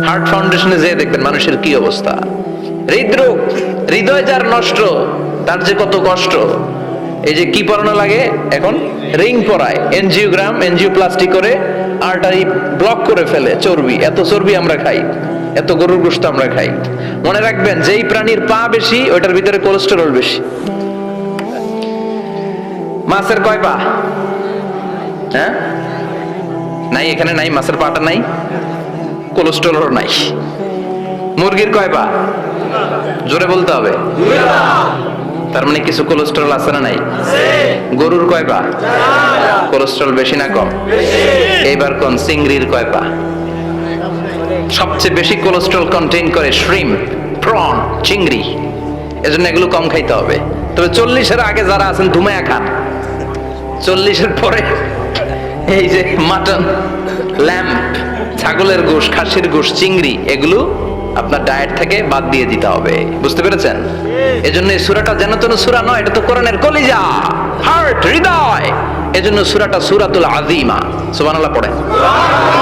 Heart ফাউন্ডেশনে যেয়ে দেখবেন মানুষের কি অবস্থা। হৃদরোগ, হৃদয় যার নষ্ট তার যে কত কষ্ট। এই যে কি পরানো লাগে এখন, রিং পরায়, এনজিওগ্রাম এনজিওপ্লাস্টি করে আর্টারি ব্লক করে ফেলে। চর্বি, এত চর্বি আমরা খাই, এত গরুর গোশত আমরা খাই। মনে রাখবেন, যেই প্রাণীর পা বেশি ওইটার ভিতরে কোলেস্টেরল বেশি। মাছের কয় পা? হ্যাঁ, নাই, এখানে নাই, মাছের পাটা নাই, কোলেস্টেরল নাই। মুরগির কয় পা? জোরে বলতে হবে। তার মানে কিছু কোলেস্টেরল আছে না নাই? গরুর কয় পা? কোলেস্টেরল বেশি না কম? এইবার কোন চিংড়ির কয় পা? সবচেয়ে বেশি কোলেস্টেরল কন্টেইন করে শ্রিম্প, প্রন, চিংড়ি। এজন্য এগুলো কম খাইতে হবে। তবে 40-এর আগে যারা আছেন ধুমায়া খান, 40-এর পরে এই যে মাটন, ল্যাম্প, ছাগলের গোশ, খাসির গোশ, চিংড়ি, এগুলো আপনার ডায়েট থেকে বাদ দিয়ে দিতে হবে। বুঝতে পেরেছেন? এজন্য এই সূরাটা যেন তেন সূরা নয়, এটা তো কোরআনের কলিজা, হার্ট, হৃদয়। এজন্য সূরাটা সূরাতুল আযীমা। সুবহানাল্লাহ পড়ে।